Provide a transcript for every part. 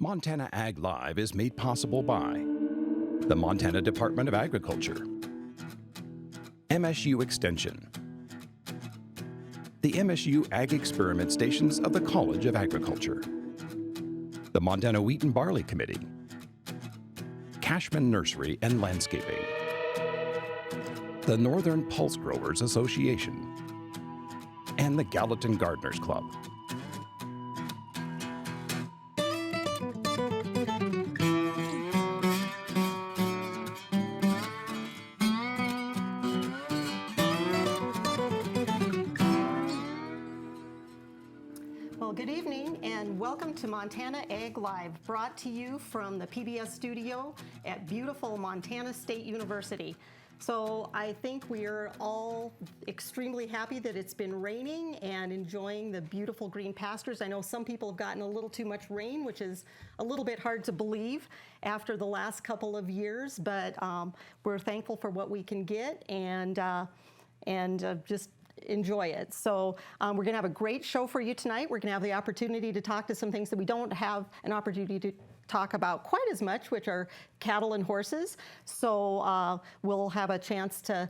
Montana Ag Live is made possible by the Montana Department of Agriculture, MSU Extension, the MSU Ag Experiment Stations of the College of Agriculture, the Montana Wheat and Barley Committee, Cashman Nursery and Landscaping, the Northern Pulse Growers Association, and the Gallatin Gardeners Club. Good evening and welcome to Montana Ag Live, brought to you from the PBS studio at beautiful Montana State University. So I think we're all extremely happy that it's been raining and enjoying the beautiful green pastures. I know some people have gotten a little too much rain, which is a little bit hard to believe after the last couple of years, but we're thankful for what we can get and just enjoy it. So we're going to have a great show for you tonight. We're going to have the opportunity to talk to some things that we don't have an opportunity to talk about quite as much, which are cattle and horses. So we'll have a chance to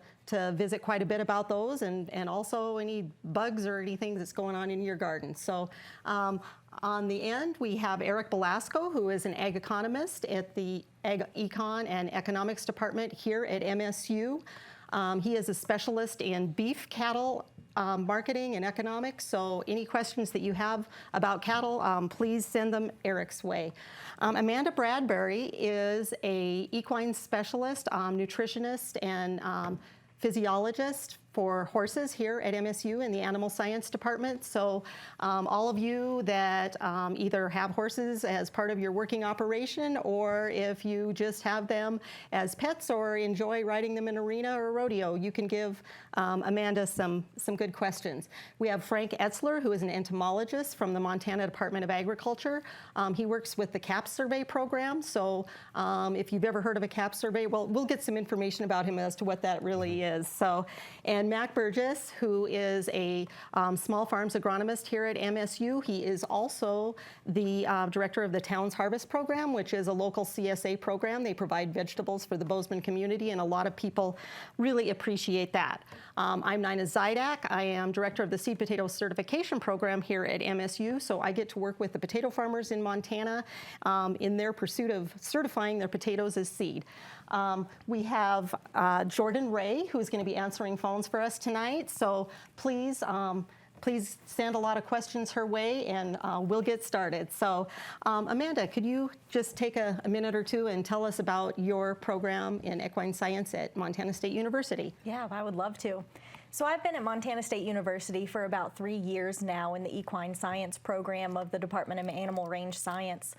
visit quite a bit about those and also any bugs or anything that's going on in your garden. So on the end, we have Eric Belasco, who is an ag economist at the Ag Econ and Economics Department here at MSU. He is a specialist in beef cattle marketing and economics, so any questions that you have about cattle, please send them Eric's way. Amanda Bradbury is a equine specialist, nutritionist, and physiologist for horses here at MSU in the Animal Science Department. So all of you that either have horses as part of your working operation, or if you just have them as pets or enjoy riding them in arena or rodeo, you can give Amanda some good questions. We have Frank Etzler, who is an entomologist from the Montana Department of Agriculture. He works with the CAP survey program. So if you've ever heard of a CAP survey, well, we'll get some information about him as to what that really is. So, and Mac Burgess, who is a small farms agronomist here at MSU. He is also the director of the Towns Harvest Program, which is a local CSA program. They provide vegetables for the Bozeman community, and a lot of people really appreciate that. I'm Nina Zydak. I am director of the Seed Potato Certification Program here at MSU, so I get to work with the potato farmers in Montana in their pursuit of certifying their potatoes as seed. We have Jordan Ray, who's going to be answering phones for us tonight. So please send a lot of questions her way, and we'll get started. So Amanda, could you just take a minute or two and tell us about your program in equine science at Montana State University? Yeah, I would love to. So I've been at Montana State University for about 3 years now in the equine science program of the Department of Animal Range Science.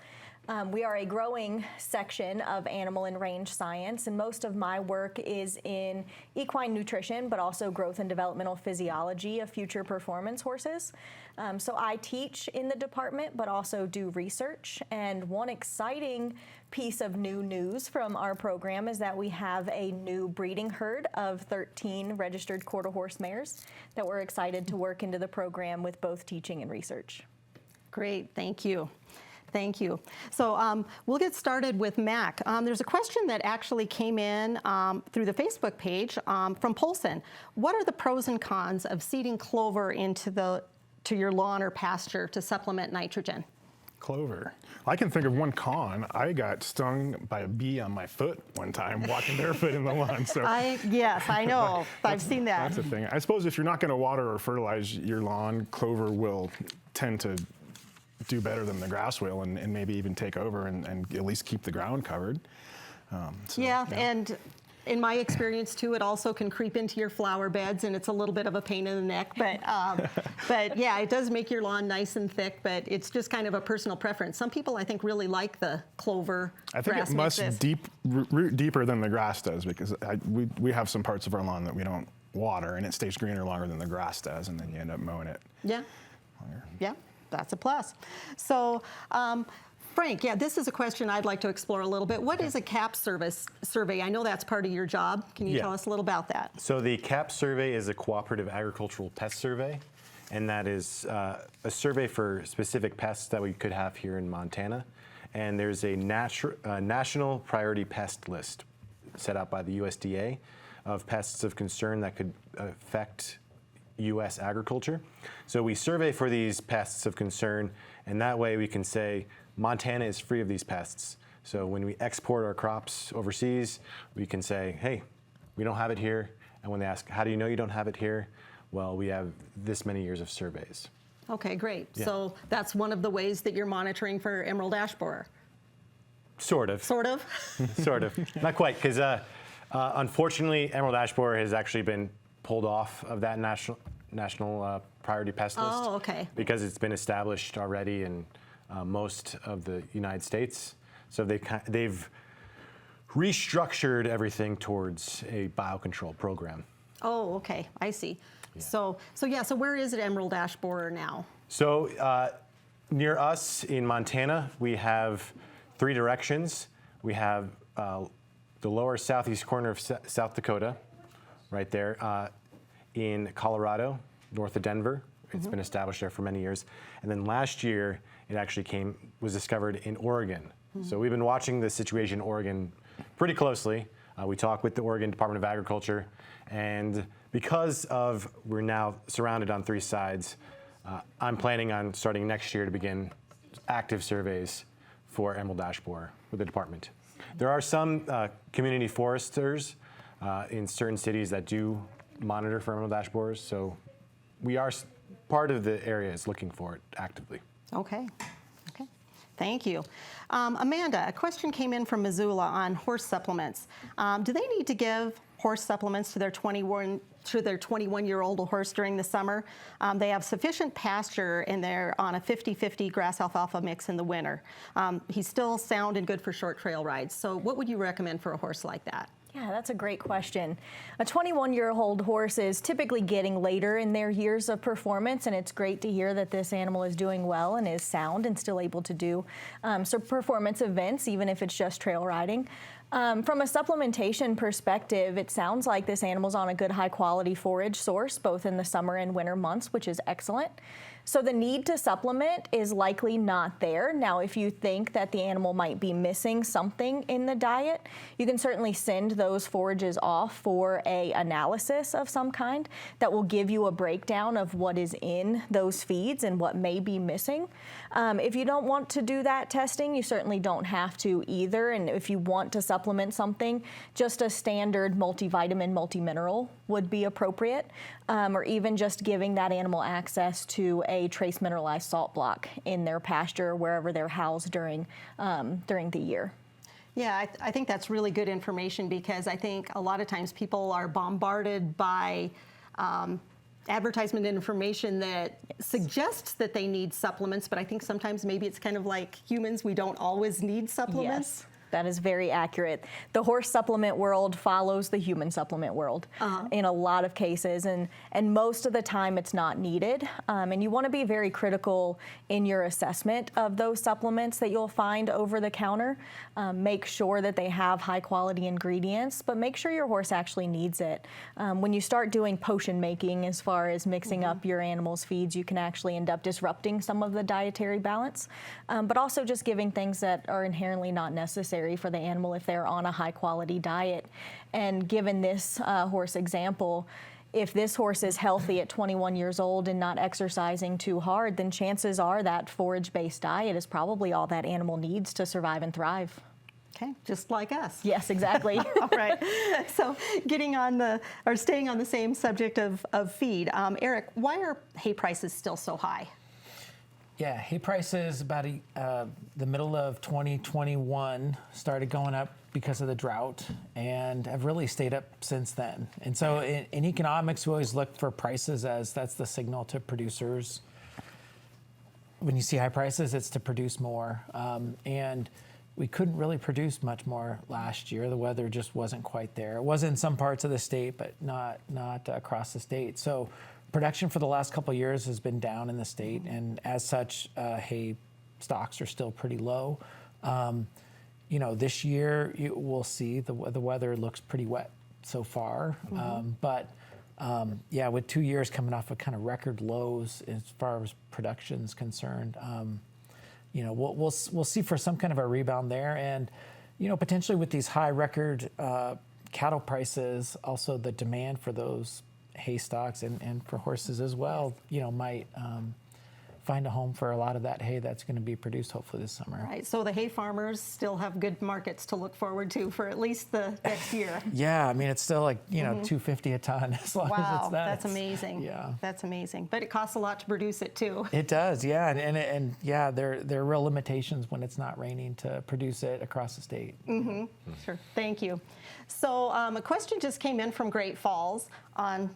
We are a growing section of animal and range science, and most of my work is in equine nutrition, but also growth and developmental physiology of future performance horses. So I teach in the department, but also do research. And one exciting piece of new news from our program is that we have a new breeding herd of 13 registered quarter horse mares that we're excited to work into the program with both teaching and research. Great, thank you. Thank you. So we'll get started with Mac. There's a question that actually came in through the Facebook page from Polson. What are the pros and cons of seeding clover into your lawn or pasture to supplement nitrogen? Clover. I can think of one con. I got stung by a bee on my foot one time walking barefoot in the lawn. So yes, I know. I've seen that. That's a thing. I suppose if you're not going to water or fertilize your lawn, clover will tend to do better than the grass will, and maybe even take over and at least keep the ground covered. Yeah, and in my experience too, it also can creep into your flower beds, and it's a little bit of a pain in the neck. But yeah, it does make your lawn nice and thick. But it's just kind of a personal preference. Some people, I think, really like the clover. I think it must root deeper than the grass does, because we have some parts of our lawn that we don't water, and it stays greener longer than the grass does, and then you end up mowing it. Yeah. Yeah. That's a plus. So, Frank, yeah, this is a question I'd like to explore a little bit. What is a CAP survey? I know that's part of your job. Can you tell us a little about that? So the CAP survey is a cooperative agricultural pest survey, and that is a survey for specific pests that we could have here in Montana. and there's a national priority pest list set out by the USDA of pests of concern that could affect U.S. agriculture. So we survey for these pests of concern, and that way we can say Montana is free of these pests. So when we export our crops overseas, we can say, hey, we don't have it here. And when they ask, how do you know you don't have it here? Well, we have this many years of surveys. Okay, great. Yeah. So that's one of the ways that you're monitoring for emerald ash borer. Sort of. Sort of? Sort of. Not quite, because unfortunately, emerald ash borer has actually been pulled off of that national priority pest list. Oh, okay. Because it's been established already in most of the United States. So they've restructured everything towards a biocontrol program. Oh, okay, I see. So where is it emerald ash borer now? So near us in Montana, we have 3 directions. We have the lower southeast corner of South Dakota, right there. In Colorado, north of Denver. It's been established there for many years. And then last year, it actually was discovered in Oregon. So we've been watching the situation in Oregon pretty closely. We talk with the Oregon Department of Agriculture, and because we're now surrounded on 3 sides, I'm planning on starting next year to begin active surveys for emerald ash borer with the department. There are some community foresters in certain cities that do monitor for emerald ash borers, so we are part of the area is looking for it actively. Okay. Thank you. Amanda, a question came in from Missoula on horse supplements. Do they need to give horse supplements to their 21-year-old horse during the summer? They have sufficient pasture and they're on a 50-50 grass alfalfa mix in the winter. He's still sound and good for short trail rides. So what would you recommend for a horse like that? Yeah, that's a great question. A 21-year-old horse is typically getting later in their years of performance, and it's great to hear that this animal is doing well and is sound and still able to do some performance events, even if it's just trail riding. From a supplementation perspective, it sounds like this animal's on a good high-quality forage source, both in the summer and winter months, which is excellent. So the need to supplement is likely not there. Now, if you think that the animal might be missing something in the diet, you can certainly send those forages off for an analysis of some kind that will give you a breakdown of what is in those feeds and what may be missing. If you don't want to do that testing, you certainly don't have to either. And if you want to supplement something, just a standard multivitamin, multimineral would be appropriate, or even just giving that animal access to a trace mineralized salt block in their pasture wherever they're housed during the year. Yeah, I think that's really good information, because I think a lot of times people are bombarded by advertisement information that suggests that they need supplements, but I think sometimes maybe it's kind of like humans, we don't always need supplements. Yes. That is very accurate. The horse supplement world follows the human supplement world in a lot of cases, and most of the time it's not needed. And you want to be very critical in your assessment of those supplements that you'll find over the counter. Make sure that they have high quality ingredients, but make sure your horse actually needs it. When you start doing potion making as far as mixing up your animal's feeds, you can actually end up disrupting some of the dietary balance, but also just giving things that are inherently not necessary for the animal if they're on a high quality diet. And given this horse example, if this horse is healthy at 21 years old and not exercising too hard, then chances are that forage-based diet is probably all that animal needs to survive and thrive. Okay, just like us. Yes, exactly. All right. So staying on the same subject of feed, Eric, why are hay prices still so high? Yeah, hay prices about the middle of 2021 started going up because of the drought and have really stayed up since then. And so in economics, we always look for prices as that's the signal to producers. When you see high prices, it's to produce more. And we couldn't really produce much more last year. The weather just wasn't quite there. It was in some parts of the state, but not across the state. So production for the last couple of years has been down in the state, and as such, hay stocks are still pretty low. This year we'll see the weather looks pretty wet so far, but with 2 years coming off of kind of record lows as far as production's concerned, we'll see for some kind of a rebound there, and potentially with these high record cattle prices, also the demand for those hay stocks and for horses as well, might find a home for a lot of that hay that's going to be produced hopefully this summer. Right, so the hay farmers still have good markets to look forward to for at least the next year. Yeah, I mean, it's still like, $250 a ton as long as Wow, it's that. that's amazing. Yeah. That's amazing. But it costs a lot to produce it too. It does, yeah. And yeah, there are real limitations when it's not raining to produce it across the state. Sure, thank you. So a question just came in from Great Falls on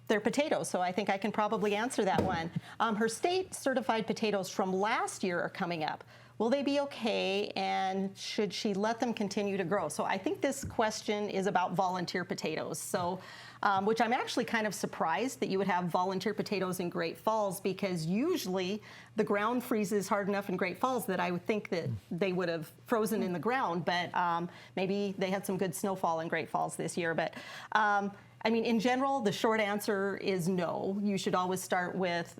their potatoes, so I think I can probably answer that one. Her state certified potatoes from last year are coming up. Will they be okay, and should she let them continue to grow? So I think this question is about volunteer potatoes, so which I'm actually kind of surprised that you would have volunteer potatoes in Great Falls, because usually the ground freezes hard enough in Great Falls that I would think that they would have frozen in the ground, but maybe they had some good snowfall in Great Falls this year. But I mean, in general, the short answer is no. You should always start with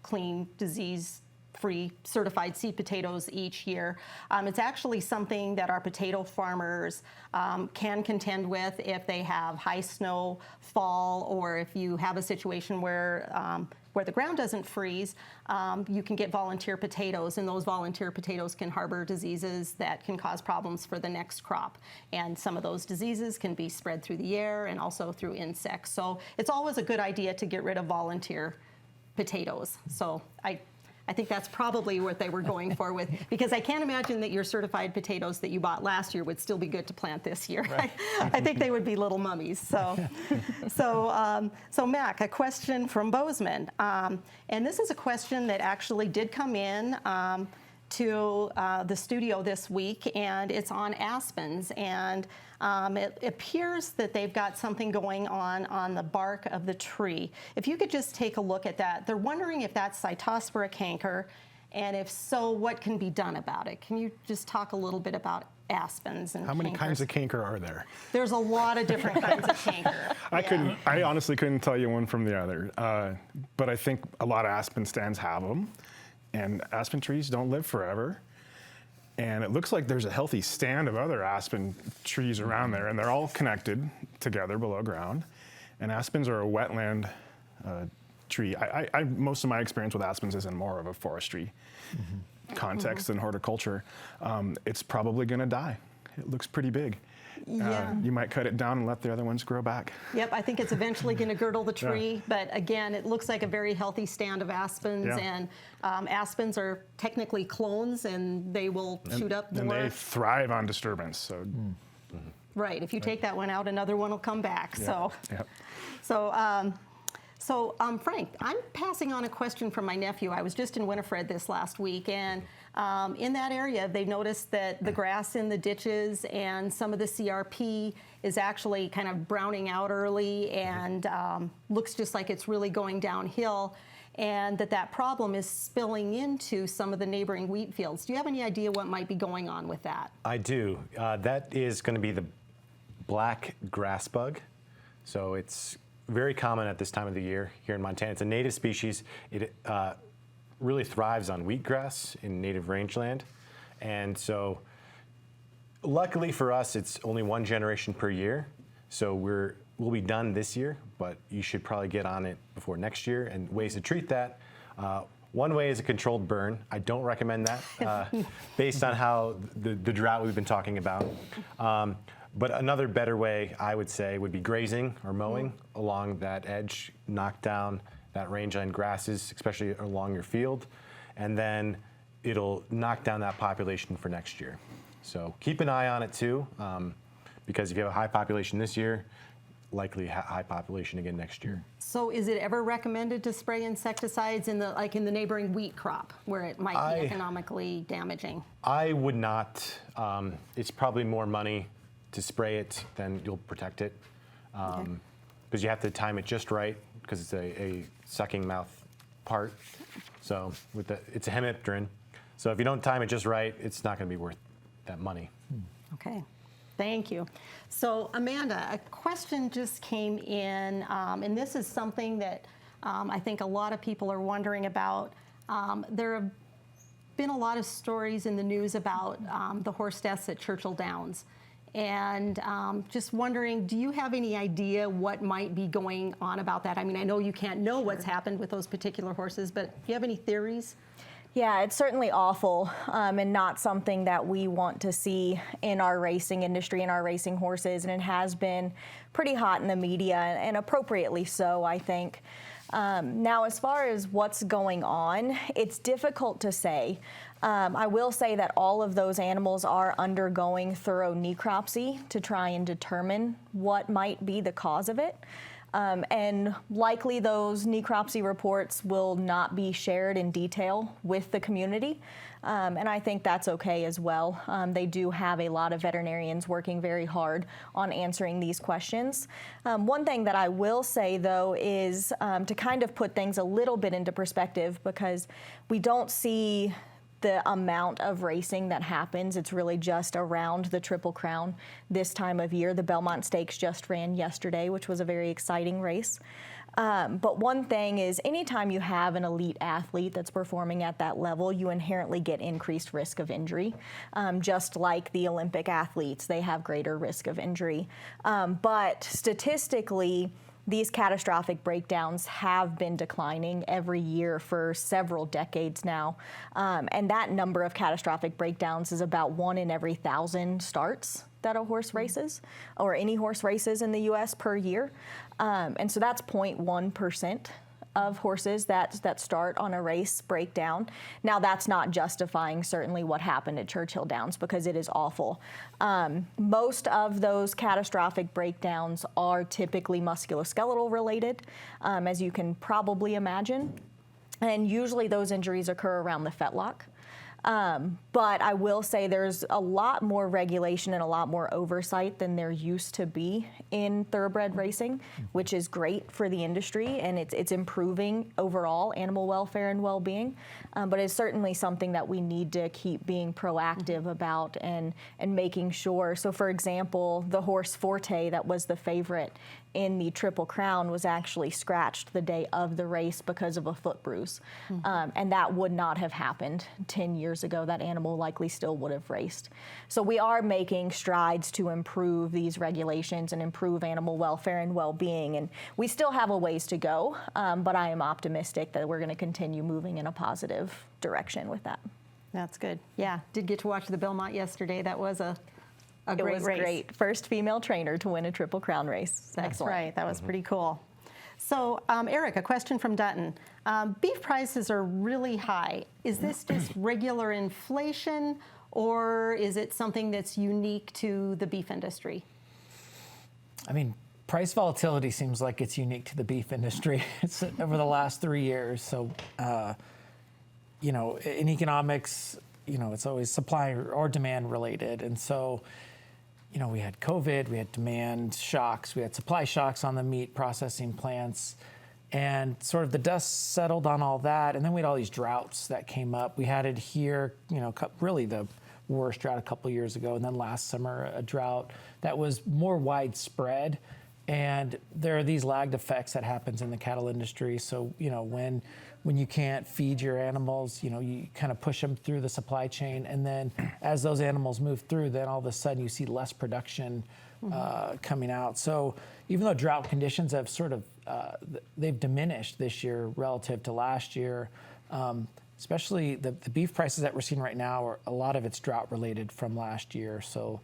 clean, disease-free, certified seed potatoes each year. It's actually something that our potato farmers can contend with if they have high snowfall, or if you have a situation where the ground doesn't freeze, you can get volunteer potatoes, and those volunteer potatoes can harbor diseases that can cause problems for the next crop. And some of those diseases can be spread through the air and also through insects. So it's always a good idea to get rid of volunteer potatoes. So I think that's probably what they were going for with, because I can't imagine that your certified potatoes that you bought last year would still be good to plant this year. Right. I think they would be little mummies. So Mac, a question from Bozeman, and this is a question that actually did come in to the studio this week, and it's on aspens, and it appears that they've got something going on the bark of the tree. If you could just take a look at that. They're wondering if that's Cytospora canker, and if so, what can be done about it? Can you just talk a little bit about aspens and How many cankers? kinds of canker are there? There's a lot of different kinds of canker. I honestly couldn't tell you one from the other, but I think a lot of aspen stands have them, and aspen trees don't live forever. And it looks like there's a healthy stand of other aspen trees around there, and they're all connected together below ground. And aspens are a wetland tree. Most of my experience with aspens is in more of a forestry context than horticulture. It's probably going to die. It looks pretty big. You might cut it down and let the other ones grow back. Yep, I think it's eventually going to girdle the tree, but again, it looks like a very healthy stand of aspens, and aspens are technically clones, and they will shoot up more. And they thrive on disturbance. So. Right, if you take that one out, another one will come back. Yep. So Frank, I'm passing on a question from my nephew. I was just in Winifred this last week, and in that area, they noticed that the grass in the ditches and some of the CRP is actually kind of browning out early, and looks just like it's really going downhill, and that problem is spilling into some of the neighboring wheat fields. Do you have any idea what might be going on with that? I do. That is going to be the black grass bug. So it's very common at this time of the year here in Montana. It's a native species. It really thrives on wheatgrass in native rangeland. And so luckily for us, it's only one generation per year. So we'll be done this year, but you should probably get on it before next year. And ways to treat that. One way is a controlled burn. I don't recommend that based on how the drought we've been talking about. But another better way, I would say, would be grazing or mowing along that edge, knock down that rangeland grasses, especially along your field, and then it'll knock down that population for next year. So keep an eye on it too, because if you have a high population this year, likely high population again next year. So is it ever recommended to spray insecticides in the neighboring wheat crop where it might be economically damaging? I would not. It's probably more money to spray it, then you'll protect it. Because you have to time it just right, because it's a sucking mouth part. So it's a hemipteran. So if you don't time it just right, it's not going to be worth that money. Okay, thank you. So Amanda, a question just came in, and this is something that I think a lot of people are wondering about. There have been a lot of stories in the news about the horse deaths at Churchill Downs. And just wondering, do you have any idea what might be going on about that? I mean, I know you can't know what's happened with those particular horses, but do you have any theories? Yeah, it's certainly awful and not something that we want to see in our racing industry and our racing horses. And it has been pretty hot in the media, and appropriately so, I think. Now, as far as what's going on, it's difficult to say. I will say that all of those animals are undergoing thorough necropsy to try and determine what might be the cause of it. And likely those necropsy reports will not be shared in detail with the community. And I think that's okay as well. They do have a lot of veterinarians working very hard on answering these questions. One thing that I will say, though, is to kind of put things a little bit into perspective, because we don't see the amount of racing that happens. It's really just around the Triple Crown this time of year. The Belmont Stakes just ran yesterday, which was a very exciting race. But one thing is, anytime you have an elite athlete that's performing at that level, you inherently get increased risk of injury. Just like the Olympic athletes, they have greater risk of injury. But statistically, these catastrophic breakdowns have been declining every year for several decades now. And that number of catastrophic breakdowns is about 1 in every 1,000 starts that a horse races, or any horse races in the U.S. per year. And so that's 0.1% of horses that start on a race breakdown. Now, that's not justifying certainly what happened at Churchill Downs, because it is awful. Most of those catastrophic breakdowns are typically musculoskeletal related, as you can probably imagine. And usually those injuries occur around the fetlock. But I will say there's a lot more regulation and a lot more oversight than there used to be in thoroughbred racing, which is great for the industry, and it's improving overall animal welfare and well-being. But it's certainly something that we need to keep being proactive about and making sure. So, for example, the horse Forte that was the favorite in the Triple Crown was actually scratched the day of the race because of a foot bruise. And that would not have happened 10 years ago. That animal likely still would have raced. So we are making strides to improve these regulations and improve animal welfare and well-being. And we still have a ways to go, but I am optimistic that we're going to continue moving in a positive direction with that. That's good. Yeah, did get to watch the Belmont yesterday. That was a It great was race. great. First female trainer to win a Triple Crown race. That's Excellent. right. That was pretty cool. So, Eric, a question from Dutton. Beef prices are really high. Is this just regular inflation, or is it something that's unique to the beef industry? I mean, price volatility seems like it's unique to the beef industry. It's over the last 3 years. So, you know, in economics, you know, it's always supply or demand related. And so, you know, we had COVID, we had demand shocks, we had supply shocks on the meat processing plants, and sort of the dust settled on all that. And then we had all these droughts that came up. We had it here, you know, really the worst drought a couple years ago, and then last summer a drought that was more widespread. And there are these lagged effects that happens in the cattle industry. So, you know, when you can't feed your animals, you know, you kind of push them through the supply chain. And then as those animals move through, then all of a sudden you see less production coming out. So even though drought conditions have sort of, they've diminished this year relative to last year, especially the beef prices that we're seeing right now, are a lot of it's drought related from last year. So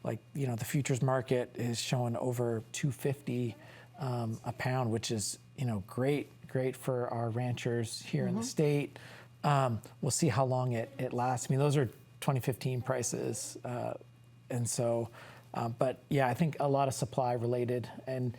like, you know, the futures market is showing over $250 a pound, which is, you know, great for our ranchers here in the state. We'll see how long it lasts. I mean, those are 2015 prices. And so, but yeah, I think a lot of supply related. And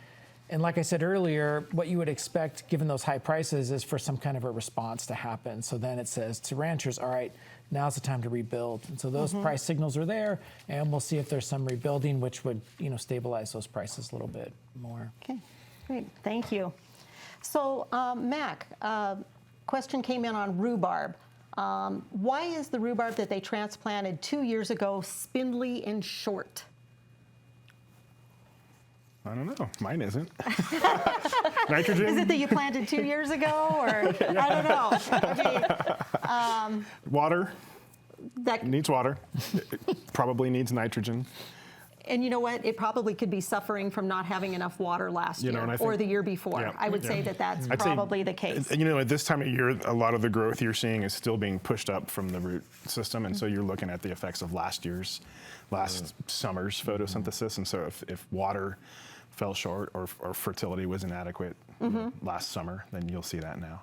like I said earlier, what you would expect given those high prices is for some kind of a response to happen. So then it says to ranchers, all right, now's the time to rebuild. And so those price signals are there, and we'll see if there's some rebuilding, which would, you know, stabilize those prices a little bit more. Okay, great. Thank you. So, Mac, question came in on rhubarb. Why is the rhubarb that they transplanted 2 years ago spindly and short? I don't know. Mine isn't. Nitrogen? Is it that you planted 2 years ago, or I don't know? I mean, Water. that, Needs water. It probably needs nitrogen. and you know what? It probably could be suffering from not having enough water last year and I or think- the year before. yeah, I would yeah. say that that's I'd say, probably the case. at this time of year, a lot of the growth you're seeing is still being pushed up from the root system, and so you're looking at the effects of last summer's photosynthesis. And so if water fell short or fertility was inadequate last summer, then you'll see that now.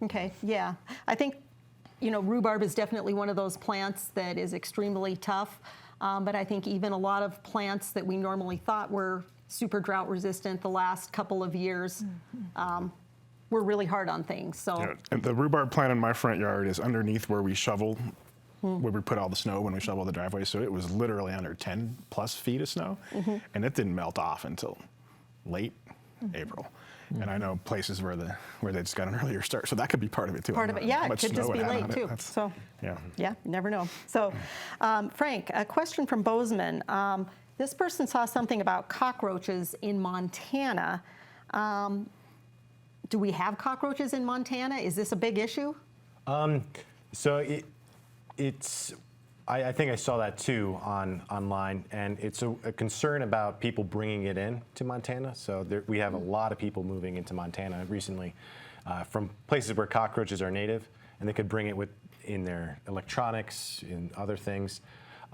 Okay, yeah. I think, rhubarb is definitely one of those plants that is extremely tough. But I think even a lot of plants that we normally thought were super drought resistant the last couple of years were really hard on things. So Yeah, and the rhubarb plant in my front yard is underneath where we shovel, where we put all the snow when we shovel the driveway. So it was literally under 10 plus feet of snow, and it didn't melt off until late April. And I know places where they just got an earlier start, so that could be part of it too. part of it, yeah, it could just be late too. So yeah. yeah, you never know. So Frank, a question from Bozeman. This person saw something about cockroaches in Montana. Do we have cockroaches in Montana? Is this a big issue? So it's. I think I saw that too online, and it's a concern about people bringing it in to Montana. So we have a lot of people moving into Montana recently from places where cockroaches are native, and they could bring it in their electronics, in other things.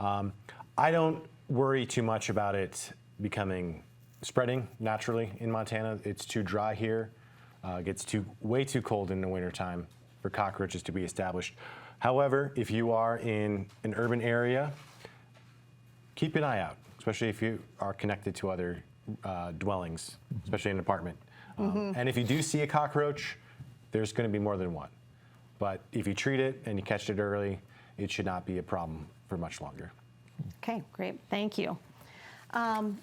I don't worry too much about it spreading naturally in Montana. It's too dry here. It gets way too cold in the wintertime for cockroaches to be established. However, if you are in an urban area, keep an eye out, especially if you are connected to other dwellings, especially an apartment. And if you do see a cockroach, there's going to be more than one. But if you treat it and you catch it early, it should not be a problem for much longer. Okay, great, thank you.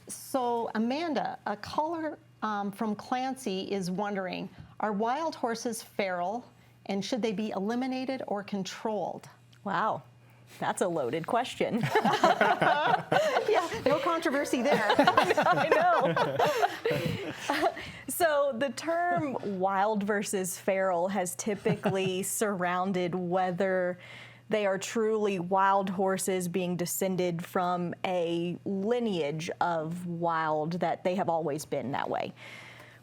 So Amanda, a caller from Clancy is wondering, are wild horses feral? And should they be eliminated or controlled? Wow, that's a loaded question. Yeah, no controversy there. I know. So the term wild versus feral has typically surrounded whether they are truly wild horses being descended from a lineage of wild that they have always been that way.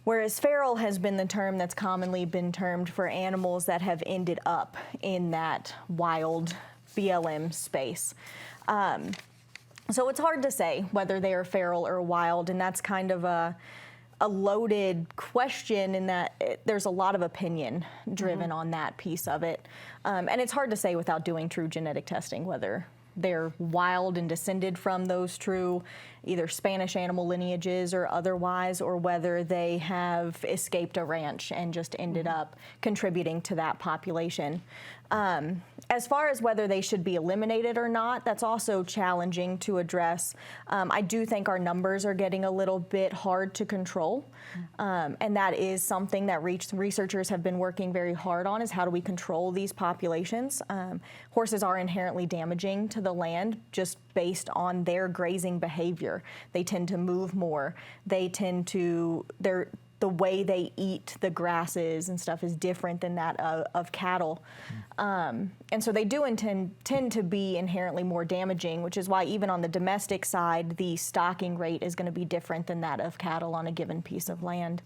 Whereas feral has been the term that's commonly been termed for animals that have ended up in that wild BLM space. So it's hard to say whether they are feral or wild, and that's kind of a loaded question in that there's a lot of opinion driven on that piece of it. And it's hard to say without doing true genetic testing whether they're wild and descended from those true either Spanish animal lineages or otherwise, or whether they have escaped a ranch and just ended up contributing to that population. As far as whether they should be eliminated or not, that's also challenging to address. I do think our numbers are getting a little bit hard to control, and that is something that researchers have been working very hard on, is how do we control these populations. Horses are inherently damaging to the land just based on their grazing behavior. They tend to move more. They tend to, the way they eat the grasses and stuff is different than that of cattle. And so they do tend to be inherently more damaging, which is why even on the domestic side, the stocking rate is going to be different than that of cattle on a given piece of land.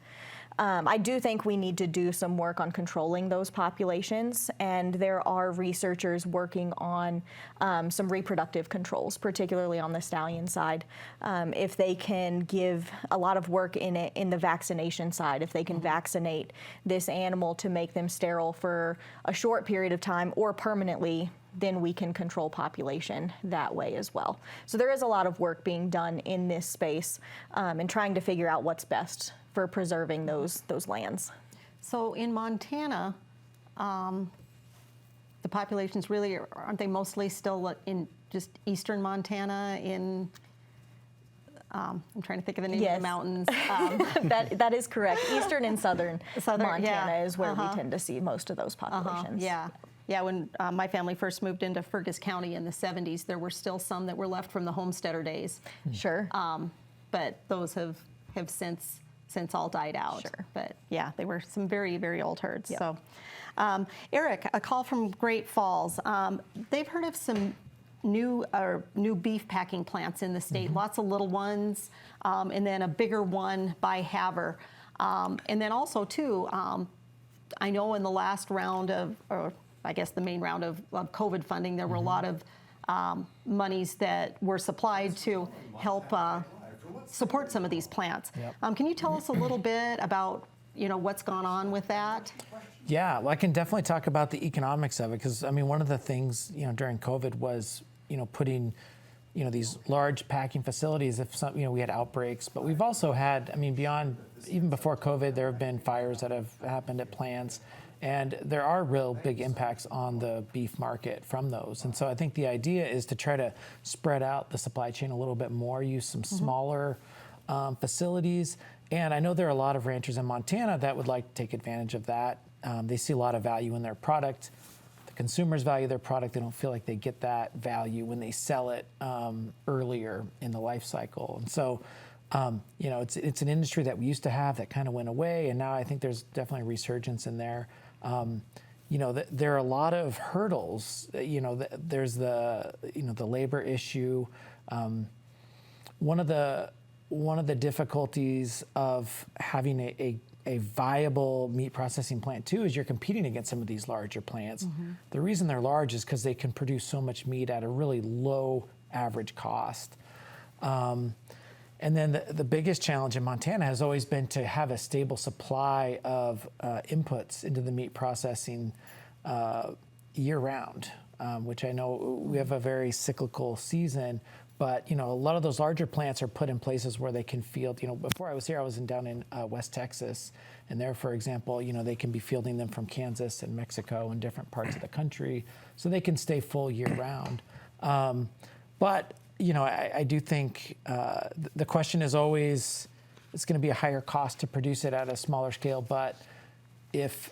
I do think we need to do some work on controlling those populations, and there are researchers working on some reproductive controls, particularly on the stallion side. If they can give a lot of work in the vaccination side, if they can vaccinate this animal to make them sterile for a short period of time or permanently, then we can control population that way as well. So there is a lot of work being done in this space and trying to figure out what's best for preserving those lands. So in Montana, the populations really, aren't they mostly still in just eastern Montana in, I'm trying to think of the name of the mountains. That is correct. Eastern and southern Montana yeah. is where we tend to see most of those populations. Yeah, when my family first moved into Fergus County in the 70s, there were still some that were left from the homesteader days. Sure. But those have have since all died out. Sure. But yeah, they were some very, very old herds. Yep. So, Eric, a call from Great Falls. They've heard of some new beef packing plants in the state. Lots of little ones, and then a bigger one by Havre. And then also too, I know in the last round of, or I guess the main round of COVID funding, there were a lot of monies that were supplied to help support some of these plants. Yep. Can you tell us a little bit about what's gone on with that? Yeah, well, I can definitely talk about the economics of it, because I mean, one of the things during COVID was putting these large packing facilities. If some we had outbreaks, but we've also had, I mean, beyond even before COVID, there have been fires that have happened at plants, and there are real big impacts on the beef market from those. And so I think the idea is to try to spread out the supply chain a little bit more, use some smaller facilities. And I know there are a lot of ranchers in Montana that would like to take advantage of that. They see a lot of value in their product. The consumers value their product. They don't feel like they get that value when they sell it earlier in the life cycle. And so, it's an industry that we used to have that kind of went away, and now I think there's definitely a resurgence in there. There are a lot of hurdles. There's the labor issue. One of the difficulties of having a viable meat processing plant too is you're competing against some of these larger plants. The reason they're large is because they can produce so much meat at a really low average cost. And then the biggest challenge in Montana has always been to have a stable supply of inputs into the meat processing year-round, which I know we have a very cyclical season. But a lot of those larger plants are put in places where they can field. Before I was here, I was down in West Texas, and there, for example, they can be fielding them from Kansas and Mexico and different parts of the country, so they can stay full year-round. But I do think the question is always, it's going to be a higher cost to produce it at a smaller scale. But if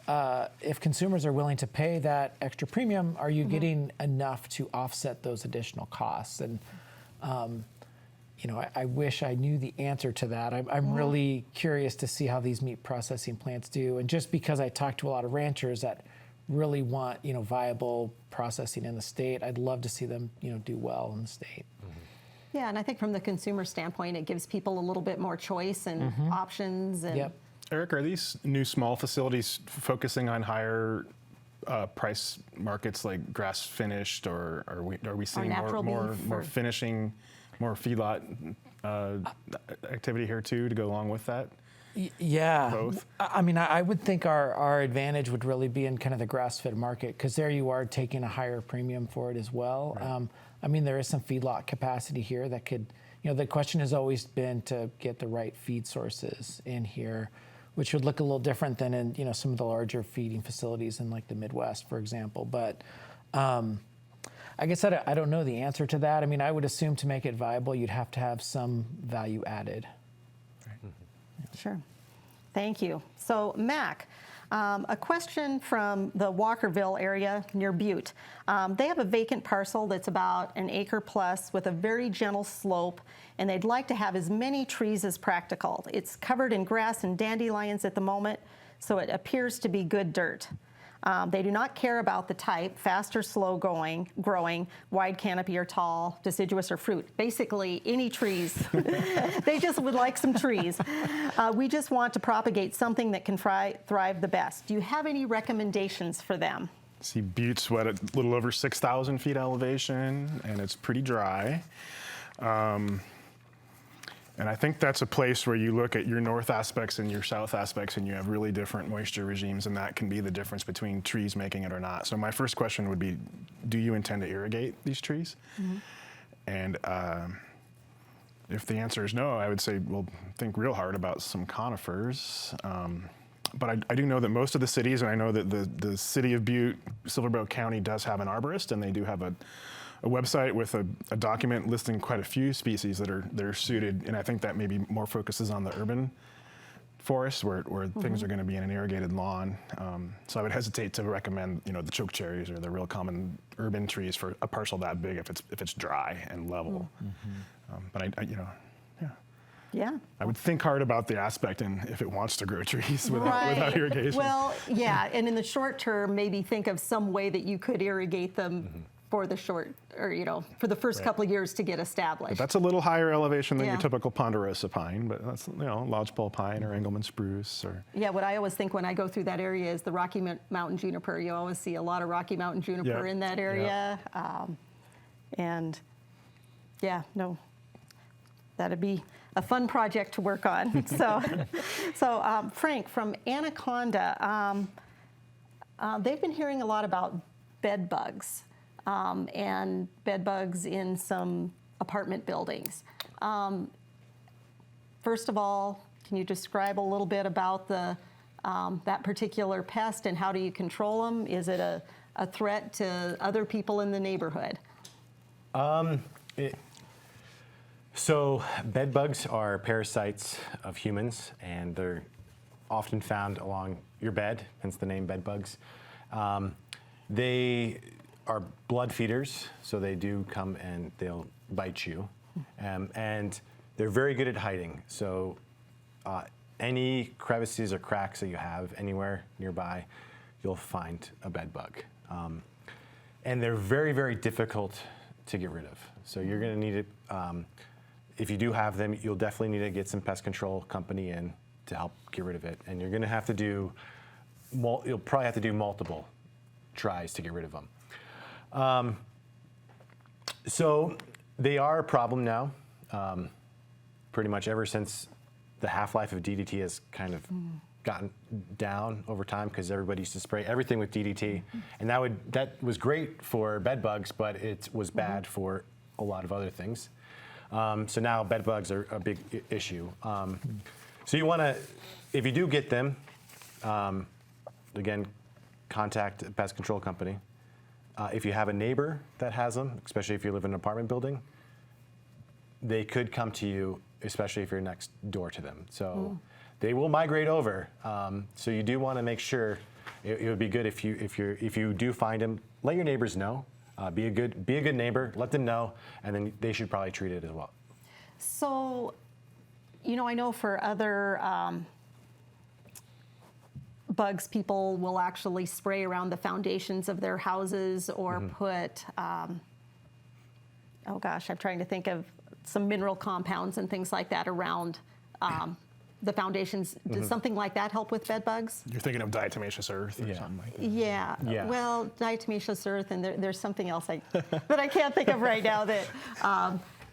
consumers are willing to pay that extra premium, are you getting enough to offset those additional costs? And I wish I knew the answer to that. I'm really curious to see how these meat processing plants do. And just because I talk to a lot of ranchers that really want viable processing in the state, I'd love to see them do well in the state. Yeah, and I think from the consumer standpoint, it gives people a little bit more choice and options. And Yep. Eric, are these new small facilities focusing on higher price markets like grass finished, or are we seeing natural more beef, or finishing, more feedlot activity here too to go along with that? Yeah. Both? I mean, I would think our advantage would really be in kind of the grass-fed market, because there you are taking a higher premium for it as well. Right. I mean, there is some feedlot capacity here that could, the question has always been to get the right feed sources in here, which would look a little different than in, some of the larger feeding facilities in like the Midwest, for example. But I guess I don't know the answer to that. I mean, I would assume to make it viable, you'd have to have some value added. Sure. Thank you. So, Mac, a question from the Walkerville area near Butte. They have a vacant parcel that's about an acre plus with a very gentle slope, and they'd like to have as many trees as practical. It's covered in grass and dandelions at the moment, so it appears to be good dirt. They do not care about the type, fast or slow growing, wide canopy or tall, deciduous or fruit. Basically, any trees. They just would like some trees. We just want to propagate something that can thrive the best. Do you have any recommendations for them? See, Butte's at a little over 6,000 feet elevation, and it's pretty dry. And I think that's a place where you look at your north aspects and your south aspects, and you have really different moisture regimes, and that can be the difference between trees making it or not. So my first question would be, do you intend to irrigate these trees? And if the answer is no, I would say, well, think real hard about some conifers. But I do know that most of the cities, and I know that the city of Butte, Silver County does have an arborist, and they do have a website with a document listing quite a few species that are suited, and I think that maybe more focuses on the urban forests where things are going to be in an irrigated lawn. So I would hesitate to recommend the chokecherries or the real common urban trees for a parcel that big if it's dry and level. But yeah. Yeah. I would think hard about the aspect and if it wants to grow trees without Right. irrigation. Well, yeah, and in the short term, maybe think of some way that you could irrigate them for the short, or for the first couple of years to get established. That's a little higher elevation than Yeah. your typical ponderosa pine, but that's lodgepole pine or Engelmann spruce or. Yeah, what I always think when I go through that area is the Rocky Mountain juniper. You always see a lot of Rocky Mountain juniper Yeah. in that area. And yeah, no, that'd be a fun project to work on. So Frank, from Anaconda, they've been hearing a lot about bed bugs and bed bugs in some apartment buildings. First of all, can you describe a little bit about that particular pest and how do you control them? Is it a threat to other people in the neighborhood? So bed bugs are parasites of humans, and they're often found along your bed, hence the name bed bugs. They are blood feeders, so they do come and they'll bite you. And they're very good at hiding. So any crevices or cracks that you have anywhere nearby, you'll find a bed bug. And they're very, very difficult to get rid of. So you're going to need it. If you do have them, you'll definitely need to get some pest control company in to help get rid of it. And you're going to have to do, you'll probably have to do multiple tries to get rid of them. So they are a problem now, pretty much ever since the half-life of DDT has kind of gotten down over time because everybody used to spray everything with DDT. And that was great for bed bugs, but it was bad for a lot of other things. So now bed bugs are a big issue. So you want to, if you do get them, again, contact a pest control company. If you have a neighbor that has them, especially if you live in an apartment building, they could come to you, especially if you're next door to them. So they will migrate over. So you do want to make sure. It would be good if you do find them, let your neighbors know. Be a good neighbor. Let them know, and then they should probably treat it as well. So, I know for other bugs, people will actually spray around the foundations of their houses or put, I'm trying to think of some mineral compounds and things like that around the foundations. Does something like that help with bed bugs? You're thinking of diatomaceous earth or something like that. Yeah. Yeah. Well, diatomaceous earth, and there's something else that I can't think of right now that.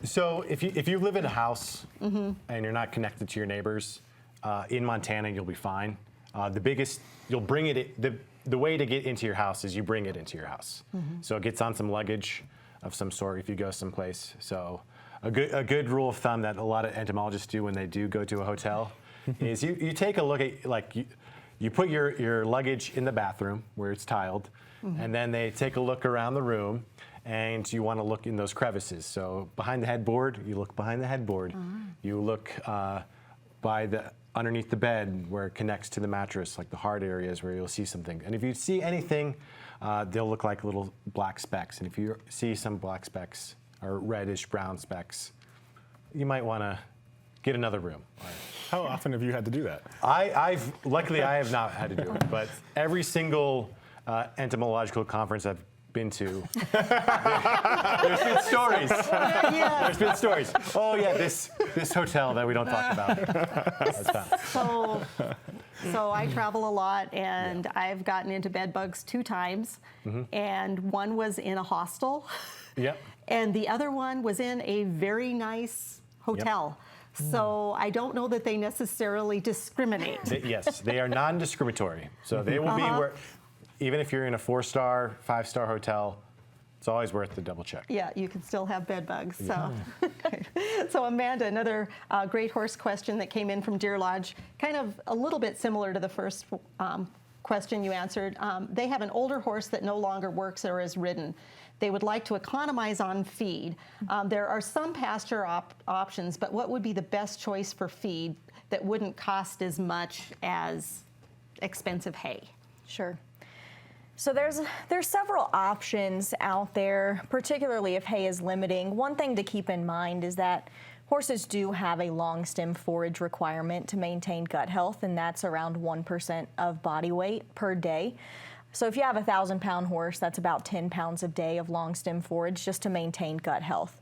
So if you live in a house and you're not connected to your neighbors, in Montana you'll be fine. You'll bring it. The way to get into your house is you bring it into your house. So it gets on some luggage of some sort if you go someplace. So a good rule of thumb that a lot of entomologists do when they do go to a hotel is you take a look at, you put your luggage in the bathroom where it's tiled, and then they take a look around the room, and you want to look in those crevices. So behind the headboard, you look behind the headboard. You look underneath the bed where it connects to the mattress, like the hard areas where you'll see something. And if you see anything, they'll look like little black specks. And if you see some black specks or reddish brown specks, you might want to get another room. How often have you had to do that? Luckily I have not had to do it, but every single entomological conference I've been to, there's been stories. There's been stories. Oh yeah, this hotel that we don't talk about. So I travel a lot, and I've gotten into bed bugs 2 times, and one was in a hostel, Yep. and the other one was in a very nice hotel. So I don't know that they necessarily discriminate. Yes, they are non-discriminatory. So they will be where, even if you're in a 4-star, 5-star hotel, it's always worth the double check. Yeah, you can still have bed bugs. So Amanda, another great horse question that came in from Deer Lodge, kind of a little bit similar to the first question you answered. They have an older horse that no longer works or is ridden. They would like to economize on feed. There are some pasture options, but what would be the best choice for feed that wouldn't cost as much as expensive hay? Sure. So there's several options out there, particularly if hay is limiting. One thing to keep in mind is that horses do have a long stem forage requirement to maintain gut health, and that's around 1% of body weight per day. So if you have a 1,000-pound horse, that's about 10 pounds a day of long stem forage just to maintain gut health.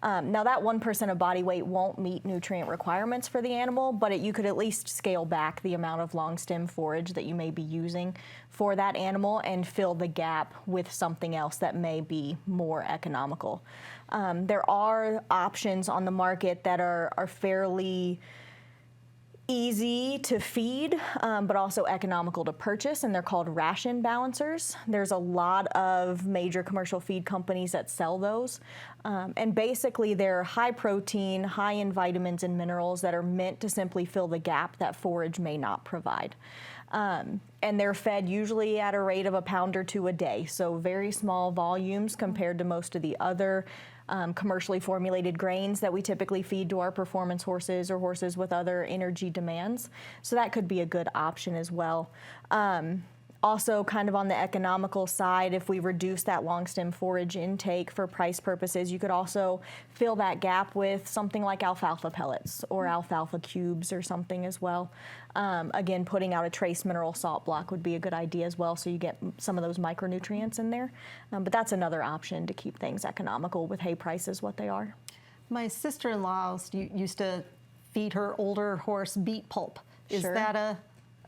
Now that 1% of body weight won't meet nutrient requirements for the animal, but you could at least scale back the amount of long stem forage that you may be using for that animal and fill the gap with something else that may be more economical. There are options on the market that are fairly easy to feed, but also economical to purchase, and they're called ration balancers. There's a lot of major commercial feed companies that sell those, and basically they're high protein, high in vitamins and minerals that are meant to simply fill the gap that forage may not provide. And they're fed usually at a rate of a pound or two a day, so very small volumes compared to most of the other commercially formulated grains that we typically feed to our performance horses or horses with other energy demands. So that could be a good option as well. Also, kind of on the economical side, if we reduce that long stem forage intake for price purposes, you could also fill that gap with something like alfalfa pellets or alfalfa cubes or something as well. Again, putting out a trace mineral salt block would be a good idea as well, so you get some of those micronutrients in there. But that's another option to keep things economical with hay prices what they are. My sister-in-law used to feed her older horse beet pulp. Is Sure. that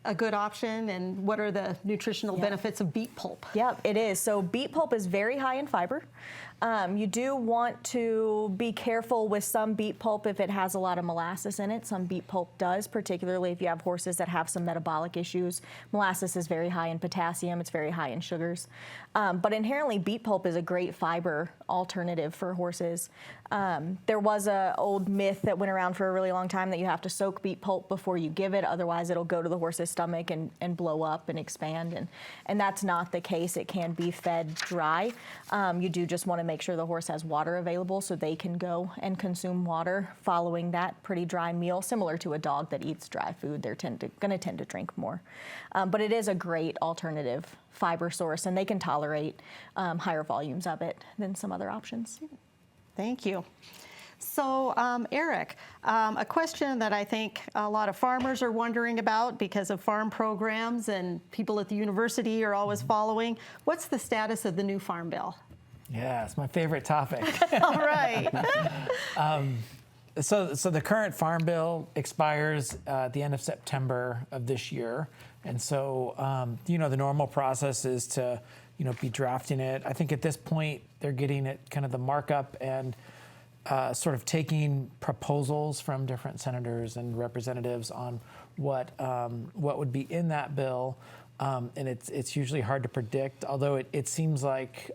a good option, and what are the nutritional benefits of beet pulp? Yep, it is. So beet pulp is very high in fiber. You do want to be careful with some beet pulp if it has a lot of molasses in it. Some beet pulp does, particularly if you have horses that have some metabolic issues. Molasses is very high in potassium. It's very high in sugars. But inherently, beet pulp is a great fiber alternative for horses. There was an old myth that went around for a really long time that you have to soak beet pulp before you give it, otherwise it'll go to the horse's stomach and blow up and expand. And that's not the case. It can be fed dry. You do just want to make sure the horse has water available so they can go and consume water following that pretty dry meal, similar to a dog that eats dry food. They're going to tend to drink more. But it is a great alternative fiber source, and they can tolerate higher volumes of it than some other options. Thank you. So, Eric, a question that I think a lot of farmers are wondering about because of farm programs and people at the university are always following. What's the status of the new Farm Bill? Yeah, it's my favorite topic. All right. So the current Farm Bill expires at the end of September of this year. And so, the normal process is to, be drafting it. I think at this point, they're getting it kind of the markup and sort of taking proposals from different senators and representatives on what would be in that bill. And it's usually hard to predict, although it seems like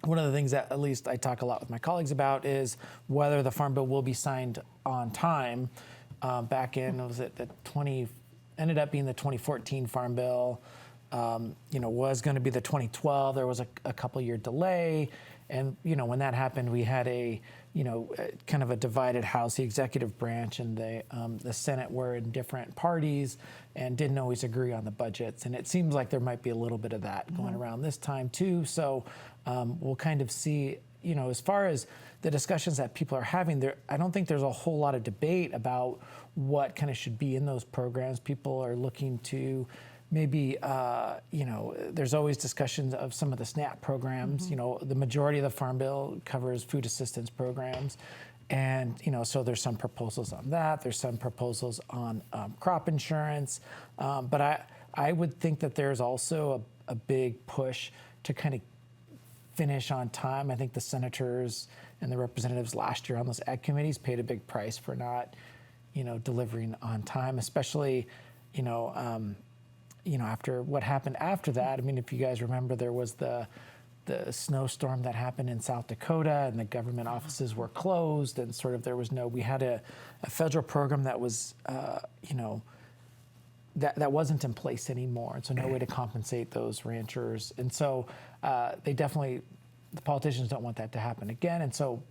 one of the things that at least I talk a lot with my colleagues about is whether the Farm Bill will be signed on time. Back in, ended up being the 2014 Farm Bill, was going to be the 2012. There was a couple-year delay. And, when that happened, we had kind of a divided House. The executive branch and the Senate were in different parties and didn't always agree on the budgets. And it seems like there might be a little bit of that going around this time, too. So we'll kind of see, as far as the discussions that people are having there, I don't think there's a whole lot of debate about what kind of should be in those programs. People are looking to maybe, there's always discussions of some of the SNAP programs. The majority of the Farm Bill covers food assistance programs. And, so there's some proposals on that. There's some proposals on crop insurance. But I would think that there's also a big push to kind of finish on time. I think the senators and the representatives last year on those ag committees paid a big price for not, delivering on time, especially, after what happened after that. I mean, if you guys remember, there was the snowstorm that happened in South Dakota, and the government offices were closed, and sort of we had a federal program that was, that wasn't in place anymore, and so no way to compensate those ranchers. And so the politicians don't want that to happen again, and so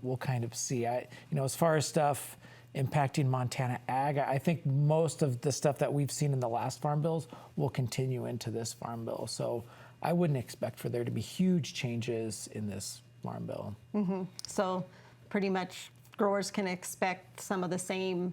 we'll kind of see. As far as stuff impacting Montana ag, I think most of the stuff that we've seen in the last farm bills will continue into this farm bill. So I wouldn't expect for there to be huge changes in this farm bill. So pretty much growers can expect some of the same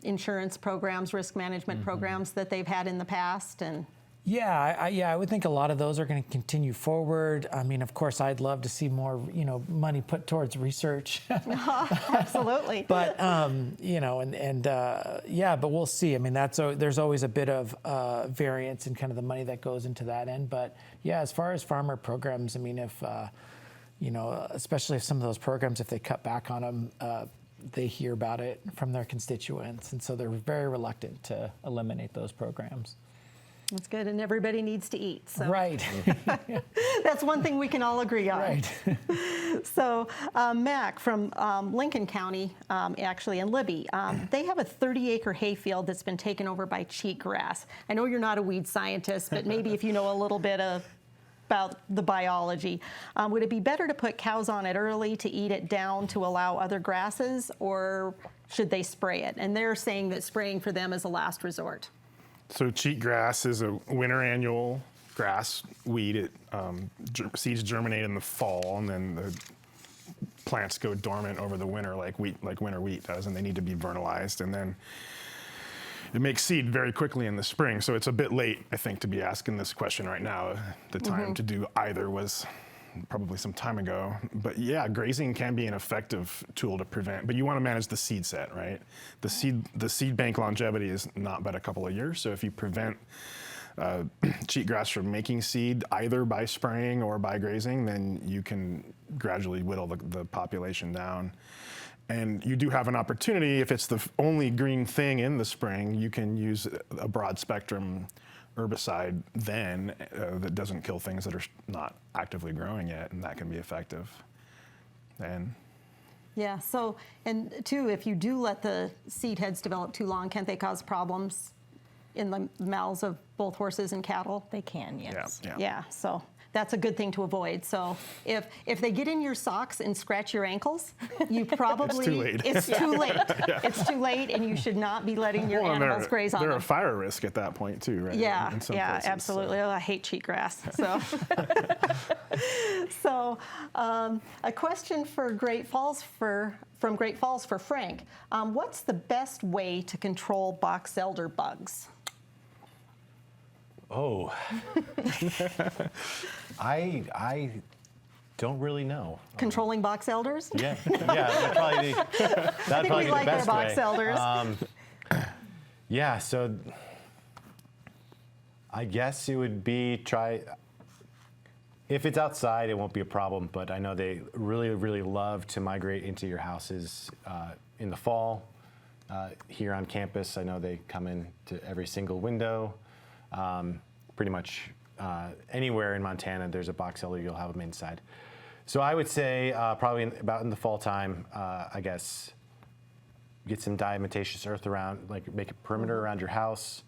insurance programs, risk management programs that they've had in the past? And Yeah, I would think a lot of those are going to continue forward. I mean, of course, I'd love to see more, money put towards research. absolutely. But but we'll see. I mean, there's always a bit of variance in kind of the money that goes into that end. But yeah, as far as farmer programs, I mean, if especially if some of those programs, if they cut back on them, they hear about it from their constituents, and so they're very reluctant to eliminate those programs. That's good, and everybody needs to eat. So Right. that's one thing we can all agree on. Right. So Mac from Lincoln County, actually, and Libby, they have a 30-acre hayfield that's been taken over by cheatgrass. I know you're not a weed scientist, but maybe if you know a little bit about the biology, would it be better to put cows on it early to eat it down to allow other grasses, or should they spray it? And they're saying that spraying for them is a last resort. So cheatgrass is a winter annual grass weed. It seeds germinate in the fall, and then the plants go dormant over the winter, like winter wheat does, and they need to be vernalized. And then it makes seed very quickly in the spring. So it's a bit late, I think, to be asking this question right now. The time to do either was probably some time ago. But yeah, grazing can be an effective tool to prevent, but you want to manage the seed set, right? The seed bank longevity is not but a couple of years. So if you prevent cheatgrass from making seed either by spraying or by grazing, then you can gradually whittle the population down. And you do have an opportunity, if it's the only green thing in the spring, you can use a broad spectrum herbicide then that doesn't kill things that are not actively growing yet, and that can be effective. And Yeah, so, and two, if you do let the seed heads develop too long, can't they cause problems in the mouths of both horses and cattle? They can, yes. Yeah, so that's a good thing to avoid. So if they get in your socks and scratch your ankles, you probably... It's too late. It's too late. It's too late, and you should not be letting your animals graze on They're them. a fire risk at that point too, right? Yeah, In some yeah, places, absolutely. so. Oh, I hate cheatgrass. So, a question for Great Falls from Great Falls for Frank. What's the best way to control box elder bugs? Oh, I don't really know. Controlling box elders? Yeah, that'd probably We be like the our best box way. elders. Yeah, so I guess it would be if it's outside, it won't be a problem, but I know they really, really love to migrate into your houses in the fall. Here on campus, I know they come in to every single window. Pretty much anywhere in Montana, there's a box elder, you'll have them inside. So I would say probably about in the fall time, I guess, get some diatomaceous earth around, like make a perimeter around your house,